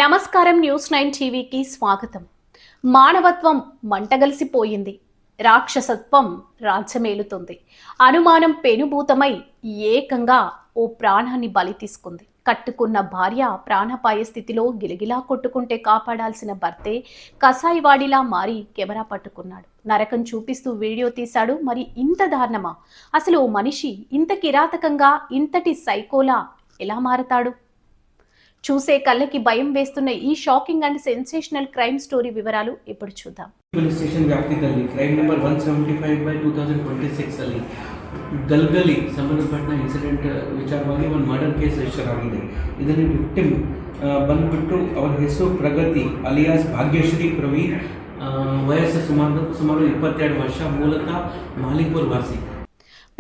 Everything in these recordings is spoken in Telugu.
నమస్కారం. న్యూస్ 9 టీవీకి స్వాగతం. మానవత్వం మంటగలిసిపోయింది. రాక్షసత్వం రాజ్యమేలుతుంది. అనుమానం పెనుభూతమై ఏకంగా ఓ ప్రాణాన్ని బలి తీసుకుంది. కట్టుకున్న భార్య ప్రాణాపాయ స్థితిలో గిలగిలా కొట్టుకుంటే కాపాడాల్సిన భర్తే కసాయివాడిలా మారి కెమెరా పట్టుకున్నాడు. నరకం చూపిస్తూ వీడియో తీశాడు. మరి ఇంత దారుణమా? అసలు ఓ మనిషి ఇంత కిరాతకంగా, ఇంతటి సైకోలా ఎలా మారతాడు? చూసే కళ్ళకి భయం వేస్తున్న ఈ shocking and sensational crime story వివరాలు ఇప్పుడు చూద్దాం. ಪೊಲೀಸ್ ಸ್ಟೇಷನ್ ವ್ಯಾಪ್ತಿಯಲ್ಲಿ ಕ್ರೈಮ್ ನಂಬರ್ 175/2026 ಅಲ್ಲಿ ಗಲ್ಗಲಿ ಸಂಬಂಧಪಟ್ಟ ಇನ್ಸಿಡೆಂಟ್ ವಿಚಾರವಾಗಿ ಒಂದು ಮರ್ಡರ್ ಕೇಸ್ ರಿಜಿಸ್ಟರ್ ಆಗಿದೆ. ಇದರಲ್ಲಿ ವಿಕ್ಟಿಮ್ ಬಂದ್ಬಿಟ್ಟು ಅವರ ಹೆಸರು ಪ್ರಗತಿ ಅಲಿಯಾಸ್ ಭಾಗ್ಯಶ್ರೀ ಪ್ರವೀಣ್, ವಯಸ್ಸು ಸುಮಾರು 22 ವರ್ಷ, ಮೂಲತಃ ಮಾಲಿಕ್ಪುರ್ ವಾಸಿ.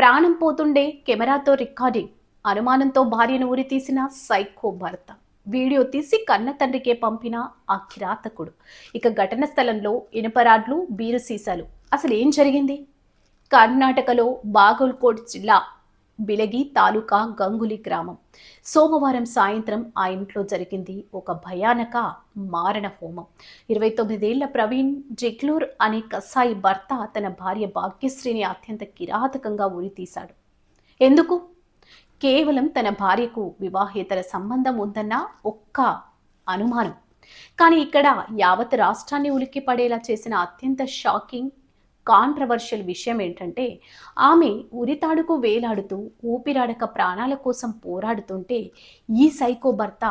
ప్రాణం పోతుండే కెమెరాతో రికార్డింగ్. అనుమానంతో భార్యను ఉరి తీసిన సైకో భర్త. వీడియో తీసి కన్న తండ్రికే పంపిన ఆ కిరాతకుడు. ఇక ఘటన స్థలంలో ఇనుపరాడ్లు, బీరు సీసాలు. అసలు ఏం జరిగింది? కర్ణాటకలో బాగల్కోట్ జిల్లా బిలగి తాలూకా గంగులి గ్రామం. సోమవారం సాయంత్రం ఆ ఇంట్లో జరిగింది ఒక భయానక మారణ హోమం. 29 ఏళ్ల ప్రవీణ్ జిగ్లూర్ అనే కసాయి భర్త తన భార్య భాగ్యశ్రీని అత్యంత కిరాతకంగా ఉరి తీశాడు. ఎందుకు? కేవలం తన భార్యకు వివాహేతర సంబంధం ఉందన్న ఒక్క అనుమానం. కానీ ఇక్కడ యావత్ రాష్ట్రాన్ని ఉలిక్కి పడేలా చేసిన అత్యంత షాకింగ్, కాంట్రవర్షియల్ విషయం ఏంటంటే, ఆమె ఉరితాడుకు వేలాడుతూ ఊపిరాడక ప్రాణాల కోసం పోరాడుతుంటే ఈ సైకో భర్త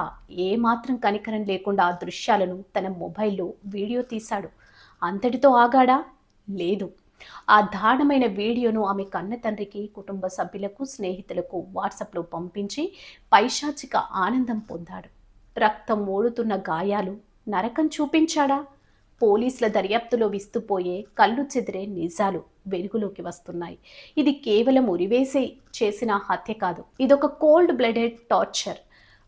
ఏమాత్రం కనికరం లేకుండా ఆ దృశ్యాలను తన మొబైల్లో వీడియో తీశాడు. అంతటితో ఆగాడా? లేదు. ఆ దారుణమైన వీడియోను ఆమె కన్న తండ్రికి, కుటుంబ సభ్యులకు, స్నేహితులకు వాట్సాప్లో పంపించి పైశాచిక ఆనందం పొందాడు. రక్తం ఓడుతున్న గాయాలు, నరకం చూపించాడా? పోలీసుల దర్యాప్తులో విస్తుపోయే, కళ్ళు చెదిరే నిజాలు వెలుగులోకి వస్తున్నాయి. ఇది కేవలం ఉరివేసి చేసిన హత్య కాదు. ఇదొక cold blooded torture.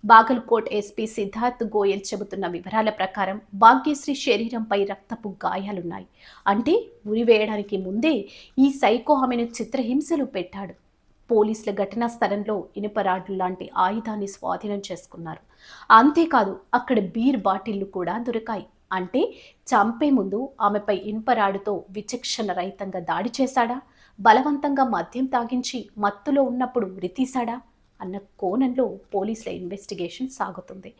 Bagalkot SP Siddharth Goyal చెబుతున్న వివరాల ప్రకారం భాగ్యశ్రీ శరీరంపై రక్తపు గాయాలున్నాయి. అంటే ఉరివేయడానికి ముందే ఈ సైకో ఆమెను చిత్రహింసలు పెట్టాడు. పోలీసుల ఘటనా స్థలంలో ఇనుపరాడ్లు లాంటి ఆయుధాన్ని స్వాధీనం చేసుకున్నారు. అంతేకాదు, అక్కడ బీర్ బాటిళ్లు కూడా దొరికాయి. అంటే చంపే ముందు ఆమెపై ఇనుపరాడుతో విచక్షణ రహితంగా దాడి చేశాడా? బలవంతంగా మద్యం తాగించి మత్తులో ఉన్నప్పుడు ఉరితీశాడా అన్న కోణంలో పోలీసుల ఇన్వెస్టిగేషన్ సాగుతుంది.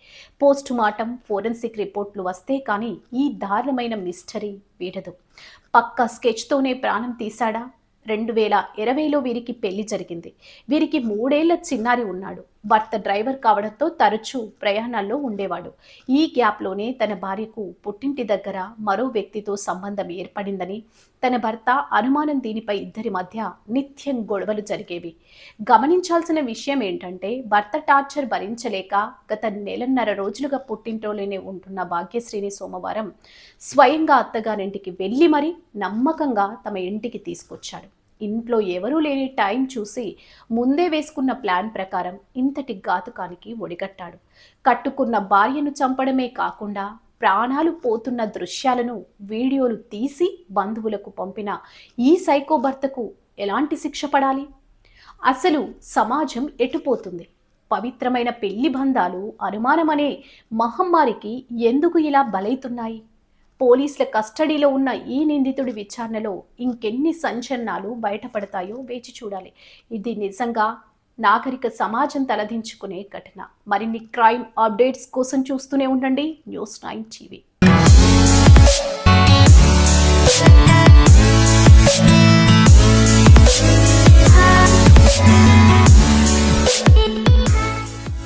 పోస్ట్ మార్టం, ఫోరెన్సిక్ రిపోర్ట్లు వస్తే కానీ ఈ దారుణమైన మిస్టరీ వీడదు. పక్కా స్కెచ్తోనే ప్రాణం తీశాడా? 2020లో వీరికి పెళ్లి జరిగింది. వీరికి 3 ఏళ్ల చిన్నారి ఉన్నాడు. భర్త డ్రైవర్ కావడంతో తరచూ ప్రయాణాల్లో ఉండేవాడు. ఈ గ్యాప్లోనే తన భార్యకు పుట్టింటి దగ్గర మరో వ్యక్తితో సంబంధం ఏర్పడిందని తన భర్త అనుమానం. దీనిపై ఇద్దరి మధ్య నిత్యం గొడవలు జరిగేవి. గమనించాల్సిన విషయం ఏంటంటే, భర్త టార్చర్ భరించలేక గత 1.5 రోజులుగా పుట్టింట్లోనే ఉంటున్న భాగ్యశ్రీని సోమవారం స్వయంగా అత్తగారింటికి వెళ్ళి మరీ నమ్మకంగా తమ ఇంటికి తీసుకొచ్చాడు. ఇంట్లో ఎవరూ లేని టైం చూసి ముందే వేసుకున్న ప్లాన్ ప్రకారం ఇంతటి ఘాతుకానికి ఒడిగట్టాడు. కట్టుకున్న భార్యను చంపడమే కాకుండా ప్రాణాలు పోతున్న దృశ్యాలను వీడియోలు తీసి బంధువులకు పంపిన ఈ సైకో భర్తకు ఎలాంటి శిక్ష పడాలి? అసలు సమాజం ఎటుపోతుంది? పవిత్రమైన పెళ్లి బంధాలు అనుమానమనే మహమ్మారికి ఎందుకు ఇలా బలైతున్నాయి? పోలీసుల కస్టడీలో ఉన్న ఈ నిందితుడి విచారణలో ఇంకెన్ని సంచలనాలు బయటపడతాయో వేచి చూడాలి. ఇది నిజంగా నాగరిక సమాజం తలదించుకునే ఘటన. మరిన్ని క్రైమ్ అప్డేట్స్ కోసం చూస్తూనే ఉండండి న్యూస్ 9 టీవీ.